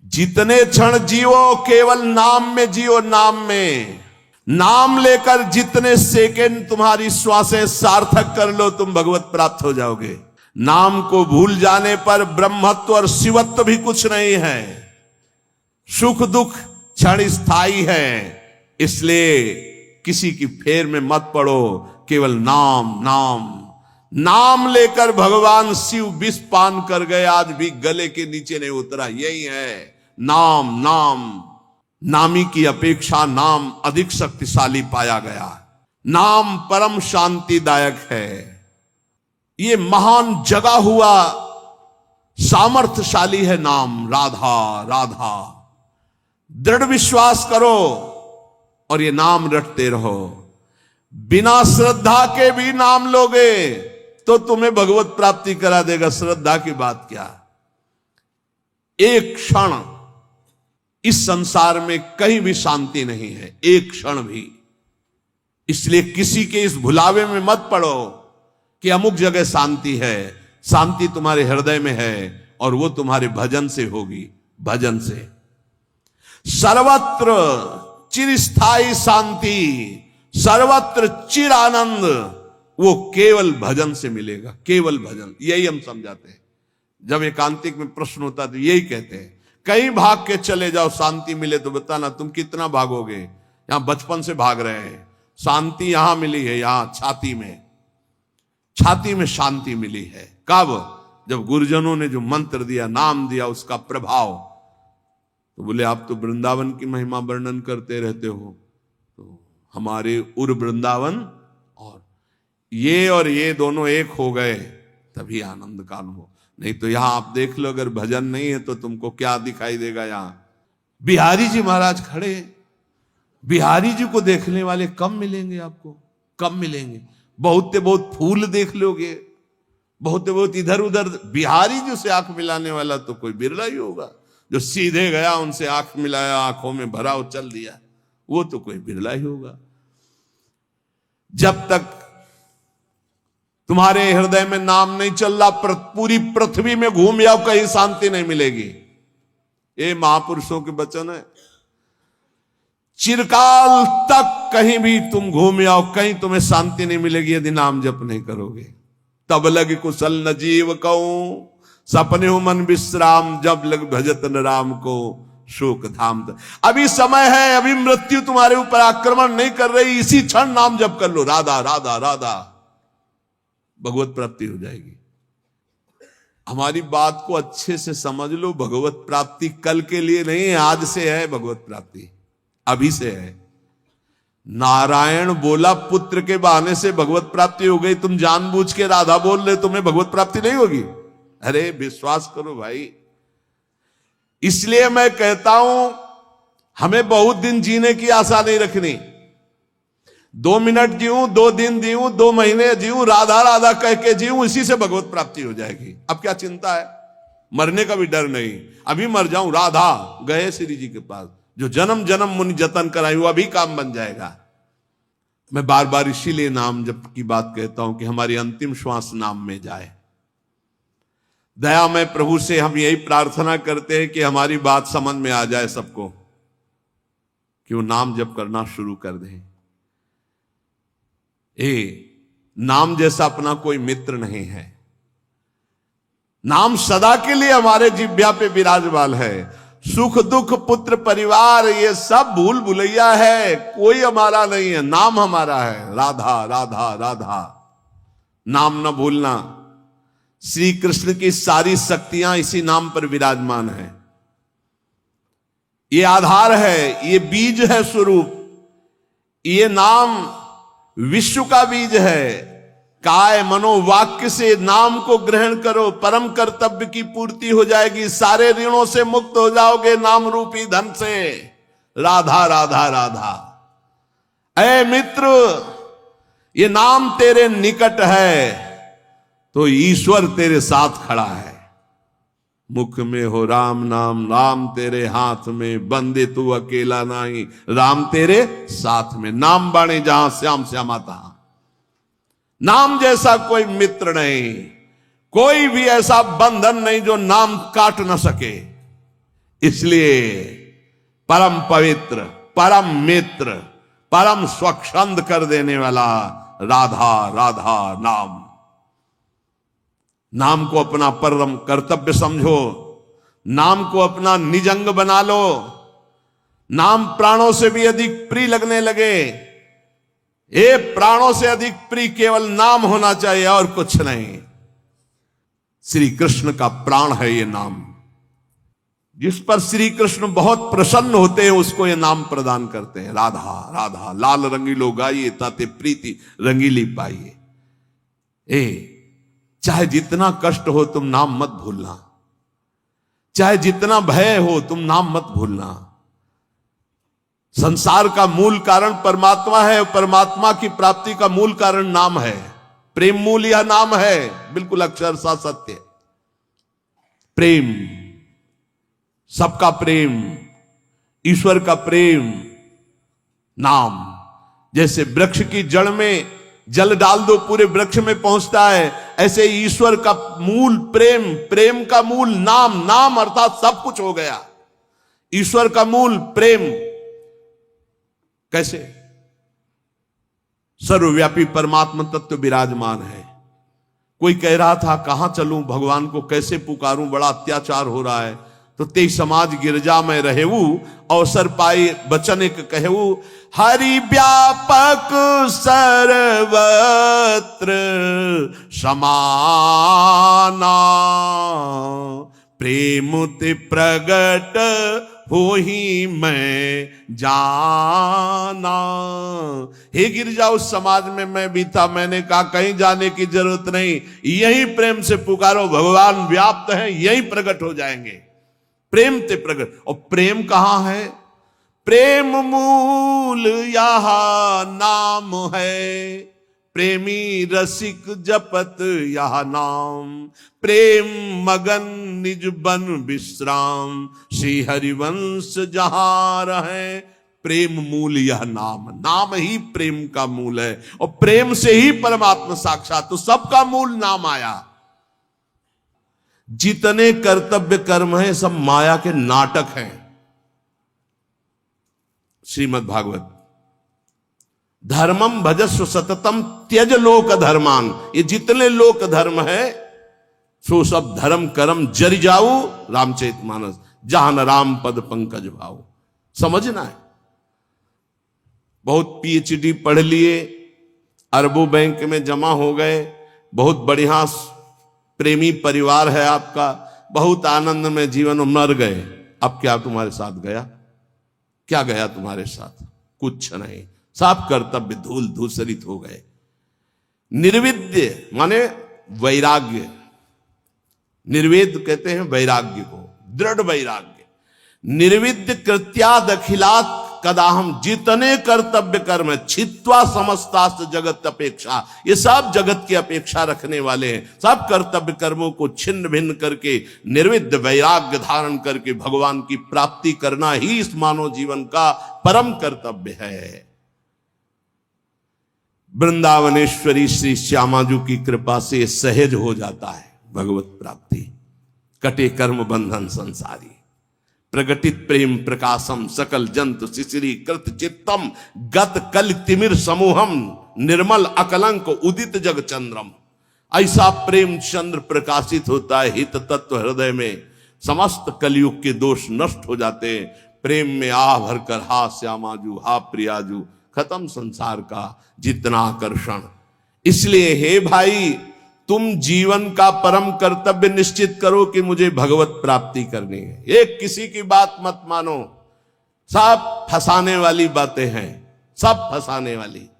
जितने क्षण जियो केवल नाम में जियो, नाम में। नाम लेकर जितने सेकंड तुम्हारी श्वासें सार्थक कर लो, तुम भगवत प्राप्त हो जाओगे। नाम को भूल जाने पर ब्रह्मत्व और शिवत्व भी कुछ नहीं है। सुख दुख क्षण स्थायी है, इसलिए किसी की फेर में मत पड़ो, केवल नाम नाम नाम लेकर भगवान शिव विष पान कर गए, आज भी गले के नीचे नहीं उतरा। यही है नाम नाम। नामी की अपेक्षा नाम अधिक शक्तिशाली पाया गया। नाम परम शांतिदायक है। ये महान जगा हुआ सामर्थ्यशाली है नाम। राधा राधा दृढ़ विश्वास करो और ये नाम रटते रहो। बिना श्रद्धा के भी नाम लोगे तो तुम्हें भगवत प्राप्ति करा देगा। श्रद्धा की बात क्या। एक क्षण इस संसार में कहीं भी शांति नहीं है, एक क्षण भी। इसलिए किसी के इस भुलावे में मत पड़ो कि अमुक जगह शांति है। शांति तुम्हारे हृदय में है और वो तुम्हारे भजन से होगी, भजन से। सर्वत्र चिरस्थायी शांति, सर्वत्र चिर आनंद, वो केवल भजन से मिलेगा। केवल भजन, यही हम समझाते हैं। जब एकांतिक में प्रश्न होता तो यही कहते हैं, कहीं भाग के चले जाओ शांति मिले तो बताना। तुम कितना भागोगे? यहां बचपन से भाग रहे हैं। शांति यहां मिली है, यहां छाती में, छाती में शांति मिली है। कब? जब गुरुजनों ने जो मंत्र दिया, नाम दिया, उसका प्रभाव। तो बोले आप तो वृंदावन की महिमा वर्णन करते रहते हो, तो हमारे उर वृंदावन और ये दोनों एक हो गए तभी आनंद का अनुभव। नहीं तो यहां आप देख लो, अगर भजन नहीं है तो तुमको क्या दिखाई देगा। यहां बिहारी जी महाराज खड़े। बिहारी जी को देखने वाले कम मिलेंगे आपको, कम मिलेंगे। बहुत बहुत फूल देख लोगे, बहुत इधर उधर। बिहारी जी से आंख मिलाने वाला तो कोई बिरला ही होगा। जो सीधे गया, उनसे आंख मिलाया, आंखों में भरा और चल दिया, वो तो कोई बिरला ही होगा। जब तक तुम्हारे हृदय में नाम नहीं चल रहा, पूरी पृथ्वी में घूम जाओ, कहीं शांति नहीं मिलेगी। ये महापुरुषों के वचन है। चिरकाल तक कहीं भी तुम घूम जाओ, कहीं तुम्हें शांति नहीं मिलेगी यदि नाम जप नहीं करोगे। तब लग कुशल न जीव कहूं, सपने हो मन विश्राम, जब लग भजत न राम को शोक धाम। अभी समय है, अभी मृत्यु तुम्हारे ऊपर आक्रमण नहीं कर रही। इसी क्षण नाम जप कर लो, राधा राधा राधा, भगवत प्राप्ति हो जाएगी। हमारी बात को अच्छे से समझ लो। भगवत प्राप्ति कल के लिए नहीं है, आज से है। भगवत प्राप्ति अभी से है। नारायण बोला पुत्र के बहाने से भगवत प्राप्ति हो गई। तुम जानबूझ के राधा बोल रहे, तुम्हें भगवत प्राप्ति नहीं होगी। अरे विश्वास करो भाई। इसलिए मैं कहता हूं, हमें बहुत दिन जीने की आशा नहीं रखनी। 2 मिनट जीऊं, 2 दिन जीऊं, 2 महीने जीऊं, राधा राधा कह के जीऊं, इसी से भगवत प्राप्ति हो जाएगी। अब क्या चिंता है? मरने का भी डर नहीं। अभी मर जाऊं, राधा गए श्री जी के पास, जो जन्म जन्म मुनि जतन कराई, वो अभी काम बन जाएगा। मैं बार बार इसीलिए नाम जप की बात कहता हूं कि हमारी अंतिम श्वास नाम में जाए। दयामय प्रभु से हम यही प्रार्थना करते हैं कि हमारी बात समझ में आ जाए सबको, कि वो नाम जप करना शुरू कर दें। नाम जैसा अपना कोई मित्र नहीं है। नाम सदा के लिए हमारे जिह्वा पे विराजमान है। सुख दुख पुत्र परिवार ये सब भूल भुलैया है, कोई हमारा नहीं है। नाम हमारा है। राधा राधा राधा, नाम न भूलना। श्री कृष्ण की सारी शक्तियां इसी नाम पर विराजमान है। ये आधार है, ये बीज है, स्वरूप। ये नाम विश्व का बीज है। काय मनोवाक्य से नाम को ग्रहण करो, परम कर्तव्य की पूर्ति हो जाएगी। सारे ऋणों से मुक्त हो जाओगे नाम रूपी धन से। राधा राधा राधा। ऐ मित्र, ये नाम तेरे निकट है तो ईश्वर तेरे साथ खड़ा है। मुख में हो राम नाम, राम तेरे हाथ में, बंदे तू अकेला नहीं, राम तेरे साथ में। नाम बाणे जहां श्याम श्यामा तहां। नाम जैसा कोई मित्र नहीं, कोई भी ऐसा बंधन नहीं जो नाम काट न सके। इसलिए परम पवित्र, परम मित्र, परम स्वच्छंद कर देने वाला राधा राधा नाम। नाम को अपना परम कर्तव्य समझो, नाम को अपना निजंग बना लो, नाम प्राणों से भी अधिक प्रिय लगने लगे। ये प्राणों से अधिक प्रिय केवल नाम होना चाहिए और कुछ नहीं। श्री कृष्ण का प्राण है ये नाम। जिस पर श्री कृष्ण बहुत प्रसन्न होते हैं उसको ये नाम प्रदान करते हैं। राधा राधा लाल रंगीलो गाइए ताते प्रीति रंगीली पाइए। चाहे जितना कष्ट हो तुम नाम मत भूलना, चाहे जितना भय हो तुम नाम मत भूलना। संसार का मूल कारण परमात्मा है, परमात्मा की प्राप्ति का मूल कारण नाम है। प्रेम मूल यह नाम है, बिल्कुल अक्षरशः सत्य। प्रेम, सबका प्रेम, ईश्वर का प्रेम, नाम। जैसे वृक्ष की जड़ में जल डाल दो पूरे वृक्ष में पहुंचता है, ऐसे ईश्वर का मूल प्रेम, प्रेम का मूल नाम, नाम अर्थात सब कुछ हो गया। ईश्वर का मूल प्रेम। कैसे? सर्वव्यापी परमात्मा तत्व विराजमान है। कोई कह रहा था कहां चलूं, भगवान को कैसे पुकारूं, बड़ा अत्याचार हो रहा है। तो ते समाज गिरजा में रहेऊ, अवसर पाई बचन एक कहू। हरि व्यापक सर्वत्र समाना, प्रेम ते प्रगट हो ही मैं जाना। हे गिरजा उस समाज में मैं भी था, मैंने कहा कहीं जाने की जरूरत नहीं, यही प्रेम से पुकारो, भगवान व्याप्त है, यही प्रकट हो जाएंगे। प्रेम ते प्रकट। और प्रेम कहां है? प्रेम मूल यह नाम है, प्रेमी रसिक जपत यह नाम। प्रेम मगन निज बन विश्राम, श्री हरिवंश जहां रहे। प्रेम मूल यह नाम, नाम ही प्रेम का मूल है, और प्रेम से ही परमात्मा साक्षात। तो सबका मूल नाम आया। जितने कर्तव्य कर्म हैं सब माया के नाटक हैं। श्रीमद् भागवत, धर्मम भजस्व सततम त्यज लोक धर्मान। ये जितने लोक धर्म है सो सब धर्म कर्म जरि जाऊ, रामचरितमानस, जहां न राम पद पंकज भाऊ। समझना है। बहुत पीएचडी पढ़ लिए, अरबों बैंक में जमा हो गए, बहुत बढ़िया प्रेमी परिवार है आपका, बहुत आनंद में जीवन में मर गए। अब क्या तुम्हारे साथ गया? क्या गया तुम्हारे साथ? कुछ नहीं। सब कर्तव्य धूल धूसरित हो गए। निर्विद्य माने वैराग्य, निर्वेद कहते हैं वैराग्य को, दृढ़ वैराग्य। निर्विद्य कृत्याद अखिलात कदाहम, जितने कर्तव्य कर्म है, छित्वा समस्तास्त जगत अपेक्षा, ये सब जगत की अपेक्षा रखने वाले हैं। सब कर्तव्य कर्मों को छिन्न भिन्न करके निर्विद्य वैराग्य धारण करके भगवान की प्राप्ति करना ही इस मानव जीवन का परम कर्तव्य है। वृंदावनेश्वरी श्री श्यामाजू की कृपा से सहज हो जाता है भगवत प्राप्ति। कटे कर्म बंधन संसारी, प्रगटित प्रेम प्रकाशम, सकल जंतु शिशिरी कृत चित्तम, गत कल तिमिर समूहम, निर्मल अकलंक उदित जग चंद्रम। ऐसा प्रेम चंद्र प्रकाशित होता है हित तत्व हृदय में, समस्त कलयुग के दोष नष्ट हो जाते हैं। प्रेम में आह भरकर हा श्यामाजू, हा प्रियाजू, खत्म संसार का जितना आकर्षण। इसलिए हे भाई, तुम जीवन का परम कर्तव्य निश्चित करो कि मुझे भगवत प्राप्ति करनी है। एक किसी की बात मत मानो, सब फंसाने वाली बातें हैं, सब फंसाने वाली।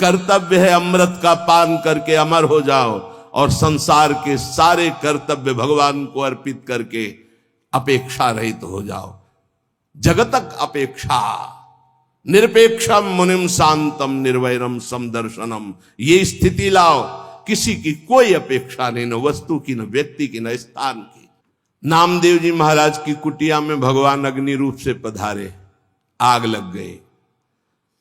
कर्तव्य है अमृत का पान करके अमर हो जाओ, और संसार के सारे कर्तव्य भगवान को अर्पित करके अपेक्षा रहित हो जाओ। जगतक अपेक्षा, निरपेक्षम मुनिम शांतम निर्वैरम समदर्शनम, ये स्थिति लाओ। किसी की कोई अपेक्षा नहीं, न वस्तु की, न व्यक्ति की, न स्थान की। नामदेव जी महाराज की कुटिया में भगवान अग्नि रूप से पधारे, आग लग गई।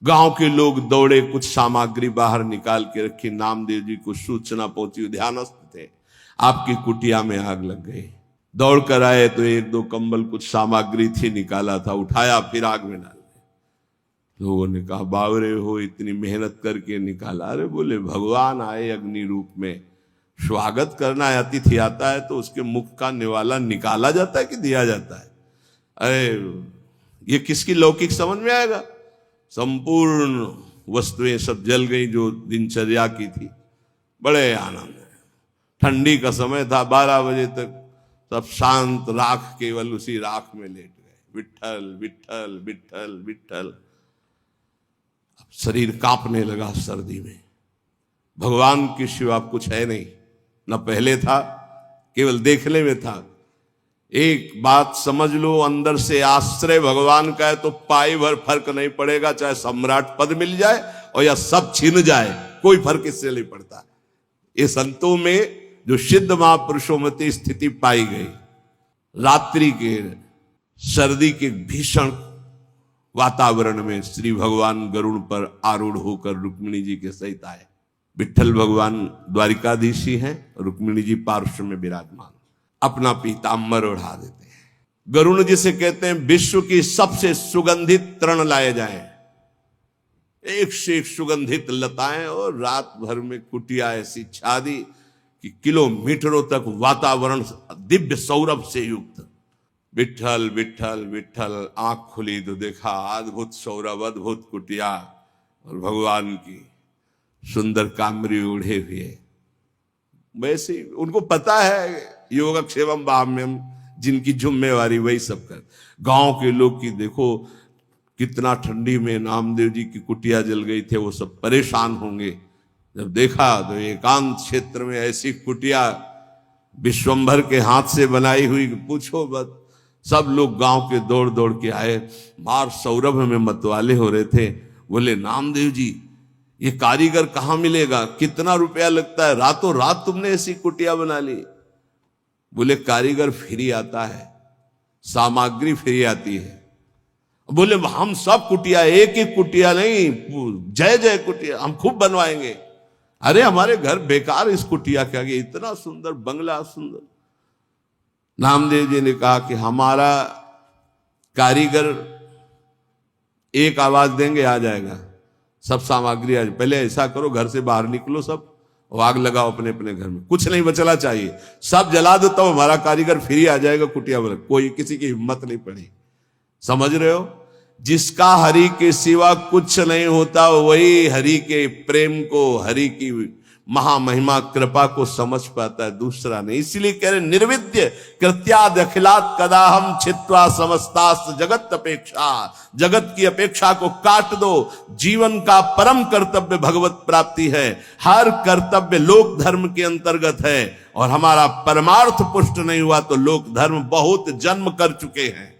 गांव के लोग दौड़े, कुछ सामग्री बाहर निकाल के रखी। नामदेव जी को सूचना पहुंची, ध्यानस्थ थे, आपकी कुटिया में आग लग गई। दौड़ कर आए तो एक दो कंबल कुछ सामग्री थी, निकाला था, उठाया, फिर आग में डाल। लोगों ने कहा बावरे हो, इतनी मेहनत करके निकाला। अरे बोले भगवान आए अग्नि रूप में, स्वागत करना है, अतिथि आता है तो उसके मुख का निवाला निकाला जाता है कि दिया जाता है? अरे ये किसकी लौकिक समझ में आएगा? संपूर्ण वस्तुएं सब जल गई जो दिनचर्या की थी। बड़े आनंद है। ठंडी का समय था, 12 बजे तक सब शांत, राख केवल उसी राख में लेट गए। विट्ठल विट्ठल विट्ठल विट्ठल। शरीर कांपने लगा सर्दी में। भगवान के सिवा कुछ है नहीं, न पहले था, केवल देखने में था। एक बात समझ लो, अंदर से आश्रय भगवान का है तो पाई भर फर्क नहीं पड़ेगा, चाहे सम्राट पद मिल जाए और या सब छिन जाए, कोई फर्क इससे नहीं पड़ता। ये संतों में जो सिद्ध महापुरुषों में स्थिति पाई गई, रात्रि के सर्दी के भीषण वातावरण में श्री भगवान गरुड़ पर आरूढ़ होकर रुक्मिणी जी के सहित आए। विट्ठल भगवान द्वारिकाधीश ही हैं, रुक्मिणी जी पार्श्व में विराजमान, अपना पीताम्बर ओढ़ा देते हैं। गरुड़ जिसे कहते हैं विश्व की सबसे सुगंधित तृण लाए जाएं, एक से एक सुगंधित लताएं, और रात भर में कुटिया ऐसी छा दी कि किलोमीटरों तक वातावरण दिव्य सौरभ से युक्त। विट्ठल विट्ठल विट्ठल, आंख खुली तो देखा अद्भुत सौरभ, अद्भुत कुटिया और भगवान की सुंदर कामरी ओढ़े हुए। वैसे उनको पता है योगक्षेमम बाह्यम, जिनकी जिम्मेवारी वही सब कर। गांव के लोग की देखो कितना ठंडी में नामदेव जी की कुटिया जल गई थे, वो सब परेशान होंगे। जब देखा तो एकांत क्षेत्र में ऐसी कुटिया विश्वंभर के हाथ से बनाई हुई, पूछो मत। सब लोग गांव के दौड़ दौड़ के आए, मार सौरभ में मतवाले हो रहे थे। बोले नामदेव जी ये कारीगर कहाँ मिलेगा, कितना रुपया लगता है, रातों रात तुमने ऐसी कुटिया बना ली? बोले कारीगर फ्री आता है, सामग्री फ्री आती है। बोले हम सब कुटिया, एक एक कुटिया नहीं, जय जय कुटिया हम खूब बनवाएंगे। अरे हमारे घर बेकार इस कुटिया के आगे, इतना सुंदर बंगला सुंदर। नामदेव जी ने कहा कि हमारा कारीगर एक आवाज देंगे आ जाएगा, सब सामग्री आज। पहले ऐसा करो घर से बाहर निकलो सब, और आग लगाओ अपने अपने घर में, कुछ नहीं बचना चाहिए, सब जला दो, तो हमारा कारीगर फ्री आ जाएगा कुटिया बना। कोई किसी की हिम्मत नहीं पड़ी। समझ रहे हो? जिसका हरि के सिवा कुछ नहीं होता, वही हरि के प्रेम को, हरि की महामहिमा कृपा को समझ पाता है, दूसरा नहीं। इसलिए कह रहे निर्विद्य कृत्याद अखिलात कदा हम छित्वा समस्तास्त जगत अपेक्षा। जगत की अपेक्षा को काट दो। जीवन का परम कर्तव्य भगवत प्राप्ति है। हर कर्तव्य लोक धर्म के अंतर्गत है, और हमारा परमार्थ पुष्ट नहीं हुआ तो लोक धर्म बहुत जन्म कर चुके हैं।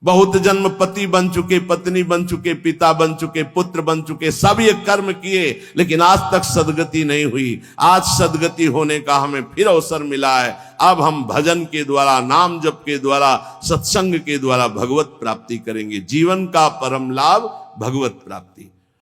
बहुत जन्म पति बन चुके, पत्नी बन चुके, पिता बन चुके, पुत्र बन चुके, सब ये कर्म किए, लेकिन आज तक सदगति नहीं हुई। आज सदगति होने का हमें फिर अवसर मिला है। अब हम भजन के द्वारा, नाम जप के द्वारा, सत्संग के द्वारा भगवत प्राप्ति करेंगे। जीवन का परम लाभ भगवत प्राप्ति।